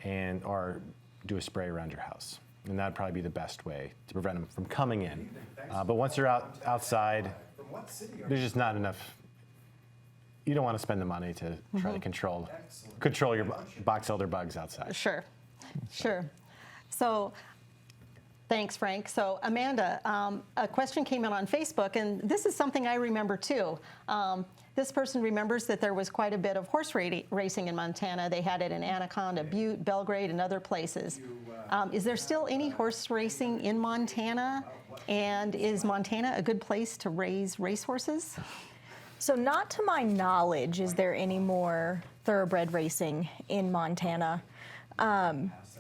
or do a spray around your house. And that'd probably be the best way to prevent them from coming in. But once they're outside, there's just not enough. You don't want to spend the money to try to control your box elder bugs outside. Sure. So, thanks, Frank. So, Amanda, a question came in on Facebook, and this is something I remember too. This person remembers that there was quite a bit of horse racing in Montana. They had it in Anaconda, Butte, Belgrade, and other places. Is there still any horse racing in Montana? And is Montana a good place to raise racehorses? So not to my knowledge is there any more thoroughbred racing in Montana.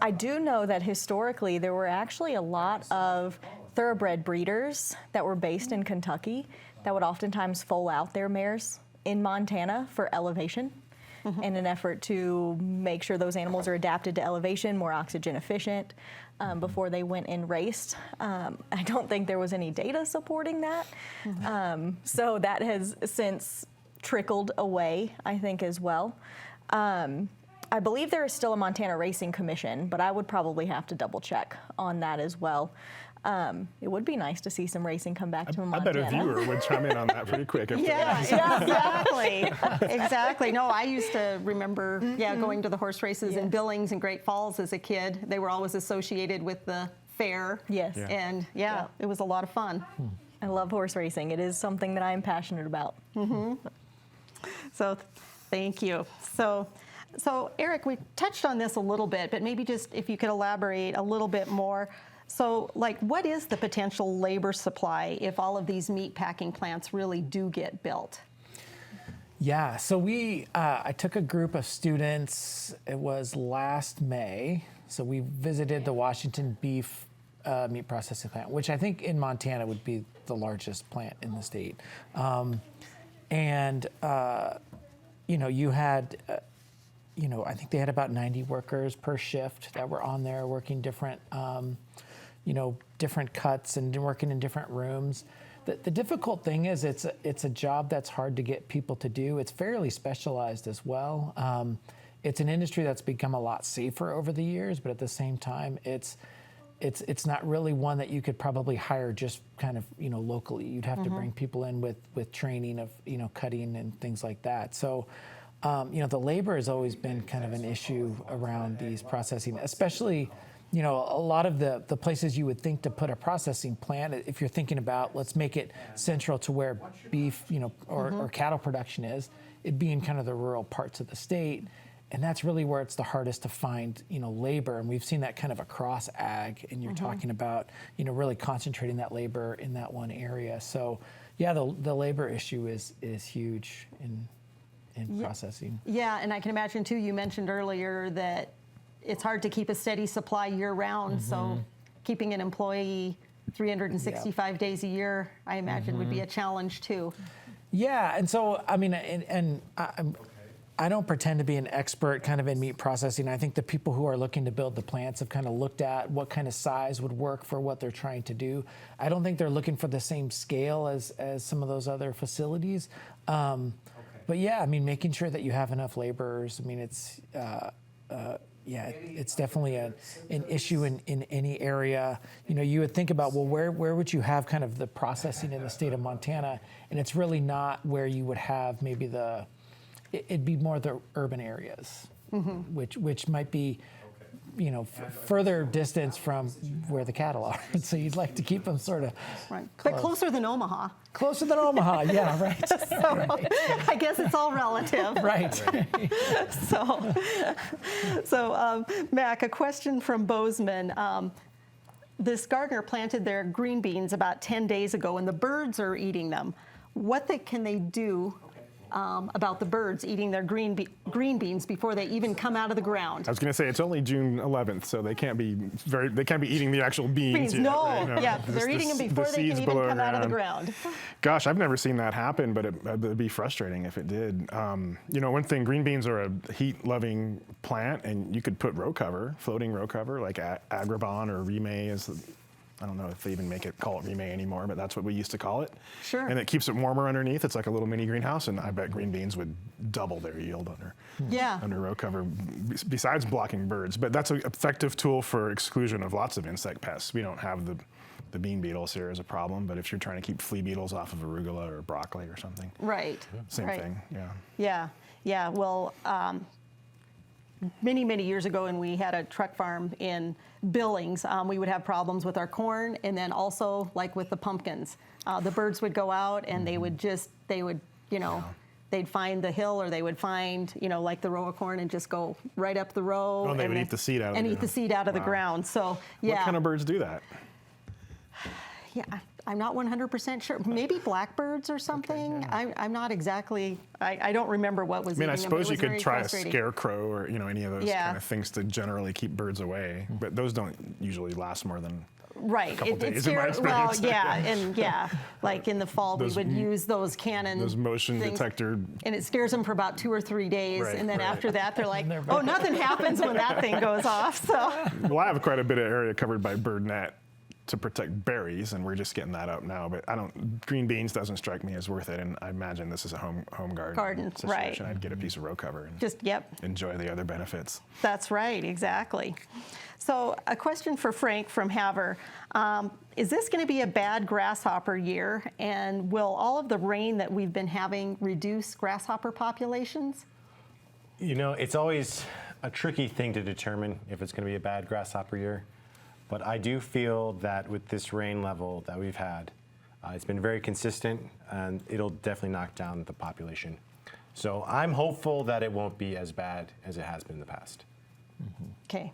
I do know that historically there were actually a lot of thoroughbred breeders that were based in Kentucky that would oftentimes foal out their mares in Montana for elevation in an effort to make sure those animals are adapted to elevation, more oxygen efficient before they went and raced. I don't think there was any data supporting that. So that has since trickled away, I think, as well. I believe there is still a Montana Racing Commission, but I would probably have to double check on that as well. It would be nice to see some racing come back to Montana. I bet a viewer would chime in on that pretty quick. Yeah, exactly. No, I used to remember, going to the horse races in Billings and Great Falls as a kid. They were always associated with the fair. Yes. And it was a lot of fun. I love horse racing. It is something that I am passionate about. So thank you. So Eric, we touched on this a little bit, but maybe just if you could elaborate a little bit more. So like, what is the potential labor supply if all of these meat packing plants really do get built? Yeah, so I took a group of students, it was last May, so we visited the Washington beef meat processing plant, which I think in Montana would be the largest plant in the state. You had, I think they had about 90 workers per shift that were on there working different, different cuts and working in different rooms. The difficult thing is it's a job that's hard to get people to do. It's fairly specialized as well. It's an industry that's become a lot safer over the years, but at the same time, it's not really one that you could probably hire just kind of locally. You'd have to bring people in with training of cutting and things like that. So the labor has always been kind of an issue around these processing, especially. A lot of the places you would think to put a processing plant, if you're thinking about let's make it central to where beef, or cattle production is, it'd be in kind of the rural parts of the state. And that's really where it's the hardest to find, labor. And we've seen that kind of across ag, and you're talking about, really concentrating that labor in that one area. So yeah, the labor issue is huge in processing. Yeah, and I can imagine too, you mentioned earlier that it's hard to keep a steady supply year-round, so keeping an employee 365 days a year, I imagine, would be a challenge too. Yeah, and so, I mean, I don't pretend to be an expert kind of in meat processing. I think the people who are looking to build the plants have kind of looked at what kind of size would work for what they're trying to do. I don't think they're looking for the same scale as some of those other facilities. But yeah, I mean, making sure that you have enough laborers, I mean, it's definitely an issue in any area. You would think about, well, where would you have kind of the processing in the state of Montana? And it's really not where you would have maybe it'd be more the urban areas, which might be, further distance from where the cattle are. So you'd like to keep them sort of right, close. But closer than Omaha. Closer than Omaha, yeah, right. So I guess it's all relative. Right. So Mac, a question from Bozeman. This gardener planted their green beans about 10 days ago, and the birds are eating them. What can they do about the birds eating their green beans before they even come out of the ground? I was going to say it's only June 11th, so they can't be eating the actual beans yet, No, right? No, yeah, they're eating them before they can even come out of the ground. Gosh, I've never seen that happen, but it'd be frustrating if it did. One thing, green beans are a heat-loving plant, and you could put row cover, floating row cover, like Agribon or Remay is. I don't know if they even call it Remay anymore, but that's what we used to call it. Sure. And it keeps it warmer underneath. It's like a little mini greenhouse, and I bet green beans would double their yield under row cover, besides blocking birds. But that's an effective tool for exclusion of lots of insect pests. We don't have the bean beetles here as a problem, but if you're trying to keep flea beetles off of arugula or broccoli or something. Right. Same thing, yeah. Yeah, well, many years ago, when we had a truck farm in Billings, we would have problems with our corn, and then also like with the pumpkins. The birds would go out, and they would they'd find the hill, or they would find, like the row of corn, and just go right up the row. Oh, and they would eat the seed out of the ground. So yeah. What kind of birds do that? Yeah, I'm not 100% sure. Maybe blackbirds or something. Okay, yeah. I'm not exactly. I don't remember what was. I mean, I eating them, suppose you could try a frustrating. scarecrow or any of those kind of things to generally keep birds away, but those don't usually last more than right. a couple days in my well, experience. yeah, like in the fall, we would use those cannon, those motion things, detector, and it scares them for about 2 or 3 days, Right, and then right. after that, they're like, oh, nothing happens when that thing goes off. So. Well, I have quite a bit of area covered by bird net to protect berries, and we're just getting that up now. But green beans doesn't strike me as worth it, and I imagine this is a home garden situation. Right. I'd get a piece of row cover and just enjoy the other benefits. That's right, exactly. So a question for Frank from Havre. Is this going to be a bad grasshopper year, and will all of the rain that we've been having reduce grasshopper populations? It's always a tricky thing to determine if it's going to be a bad grasshopper year. But I do feel that with this rain level that we've had, it's been very consistent, and it'll definitely knock down the population. So I'm hopeful that it won't be as bad as it has been in the past. Okay.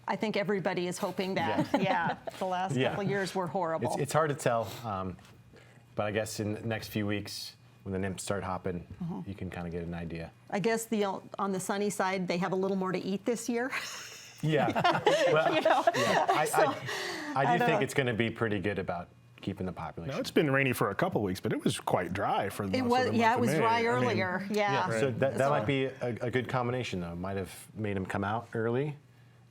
I think everybody is hoping that. Yeah. The last Yeah. couple of years were horrible. It's hard to tell, but I guess in the next few weeks, when the nymphs start hopping, you can kind of get an idea. I guess on the sunny side, they have a little more to eat this year. Yeah. Well, You know? I do think it's going to be pretty good about keeping the population. Now, it's been rainy for a couple weeks, but it was quite dry for It most was, of the yeah, month it of was May. dry I mean, earlier. Yeah. So that might be a good combination, though. Might have made them come out early,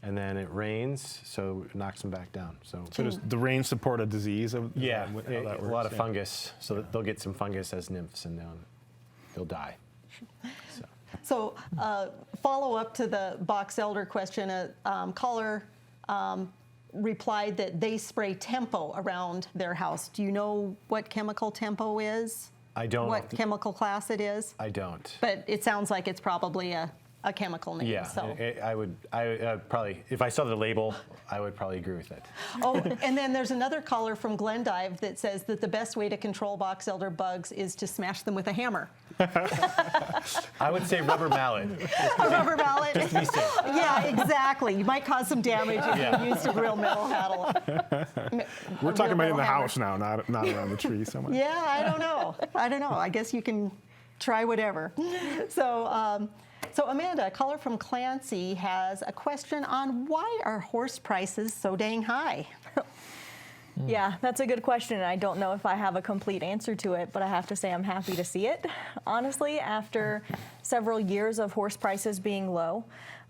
and then it rains, so it knocks them back down. So does the rain support a disease? yeah, how that a works? lot of Yeah. fungus, so that they'll get some fungus as nymphs, and they'll die. So follow up to the box elder question, a caller replied that they spray Tempo around their house. Do you know what chemical Tempo is? I don't. What chemical class it is? I don't. But it sounds like it's probably a chemical name. Yeah, So. I would probably, if I saw the label, I would probably agree with it. Oh, and then there's another caller from Glendive that says that the best way to control box elder bugs is to smash them with a hammer. I would say rubber mallet. A rubber mallet. Just to be safe. Yeah, exactly. You might cause some damage if Yeah. you used a real metal paddle. We're talking about in the hammer. house now, not around the tree so much. Yeah, I don't know. I guess you can try whatever. So Amanda, a caller from Clancy has a question on why are horse prices so dang high? Yeah, that's a good question, and I don't know if I have a complete answer to it, but I have to say I'm happy to see it, honestly, after several years of horse prices being low.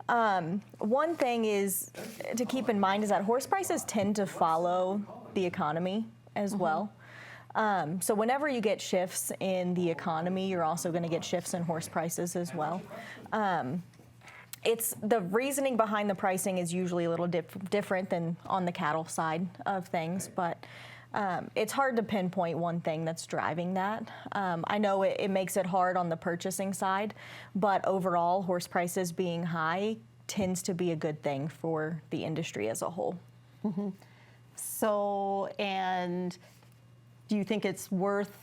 One thing is to keep in mind is that horse prices tend to follow the economy as well. So whenever you get shifts in the economy, you're also going to get shifts in horse prices as well. It's the reasoning behind the pricing is usually a little different than on the cattle side of things, but it's hard to pinpoint one thing that's driving that. I know it makes it hard on the purchasing side, but overall, horse prices being high tends to be a good thing for the industry as a whole. So, and do you think it's worth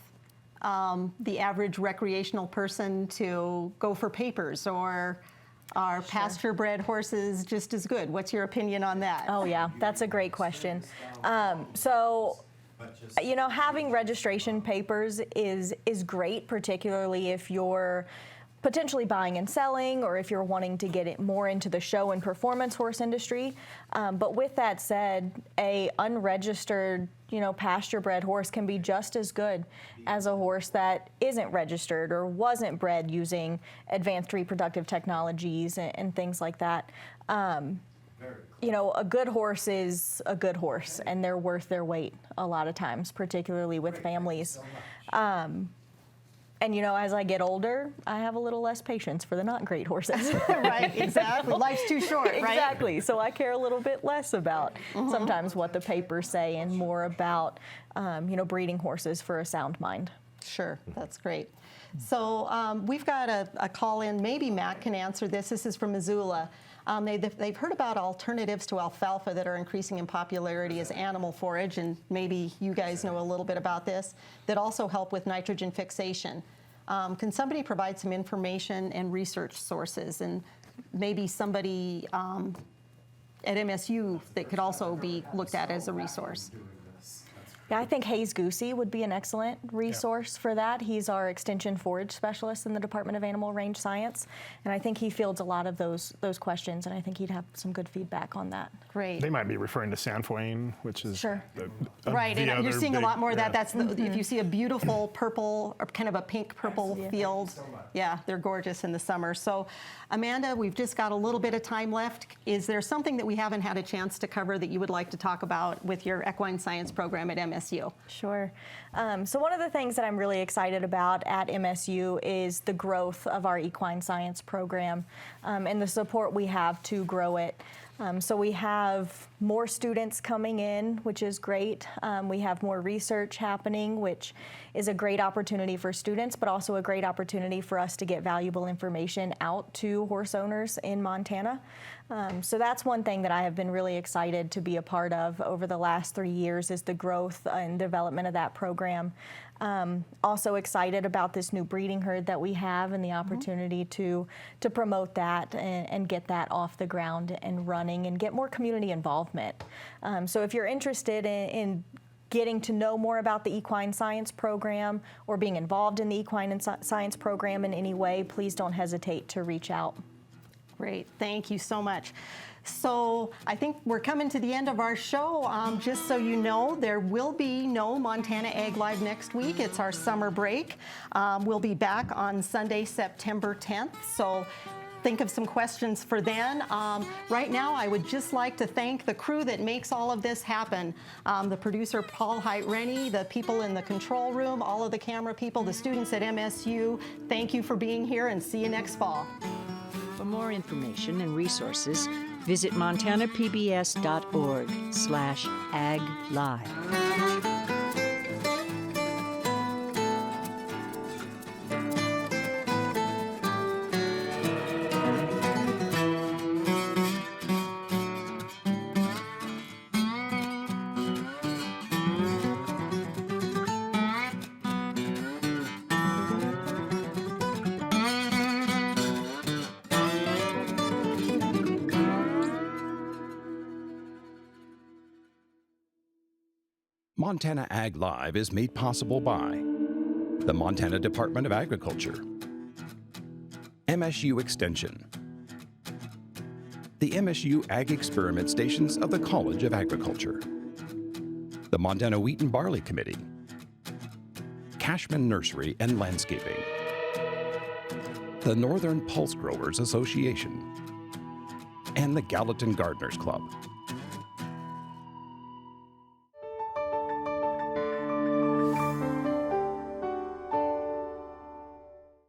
the average recreational person to go for papers, or are pasture-bred horses just as good? What's your opinion on that? Oh yeah, that's a great question. So, you know, having registration papers is great, particularly if you're potentially buying and selling, or if you're wanting to get it more into the show and performance horse industry. But with that said, a unregistered, you know, pasture-bred horse can be just as good as a horse that isn't registered or wasn't bred using advanced reproductive technologies and things like that. You know, a good horse is a good horse, and they're worth their weight a lot of times, particularly with families. And, you know, as I get older, I have a little less patience for the not great horses. Right, exactly. Life's too short, right? Exactly. So I care a little bit less about sometimes what the papers say and more about, you know, breeding horses for a sound mind. Sure, that's great. So we've got a call in. Maybe Matt can answer this. This is from Missoula. They've heard about alternatives to alfalfa that are increasing in popularity as animal forage, and maybe you guys know a little bit about this, that also help with nitrogen fixation. Can somebody provide some information and research sources, and maybe somebody at MSU that could also be looked at as a resource? Yeah, I think Hayes Goosey would be an excellent resource for that. He's our extension forage specialist in the Department of Animal Range Science, and I think he fields a lot of those questions, and I think he'd have some good feedback on that. Great. They might be referring to Sandfoin, which is Sure. Right, and you're seeing a lot more of that. That's if you see a beautiful purple or kind of a pink purple field, yeah, they're gorgeous in the summer. So, Amanda, we've just got a little bit of time left. Is there something that we haven't had a chance to cover that you would like to talk about with your equine science program at MSU? Sure. So one of the things that I'm really excited about at MSU is the growth of our equine science program and the support we have to grow it. So we have more students coming in, which is great. We have more research happening, which is a great opportunity for students, but also a great opportunity for us to get valuable information out to horse owners in Montana. So that's one thing that I have been really excited to be a part of over the last 3 years is the growth and development of that program. Also excited about this new breeding herd that we have and the opportunity to promote that and get that off the ground and running and get more community involvement. So if you're interested in getting to know more about the equine science program or being involved in the equine and science program in any way, please don't hesitate to reach out. Great, thank you so much. So I think we're coming to the end of our show. Just so you know, there will be no Montana Ag Live next week. It's our summer break. We'll be back on Sunday, September 10th. So think of some questions for then. Right now, I would just like to thank the crew that makes all of this happen. The producer, Paul Height-Rennie, the people in the control room, all of the camera people, the students at MSU. Thank you for being here, and see you next fall. For more information and resources, visit montanapbs.org/aglive. Montana Ag Live is made possible by the Montana Department of Agriculture, MSU Extension, the MSU Ag Experiment Stations of the College of Agriculture, the Montana Wheat and Barley Committee, Cashman Nursery and Landscaping, the Northern Pulse Growers Association, and the Gallatin Gardeners Club.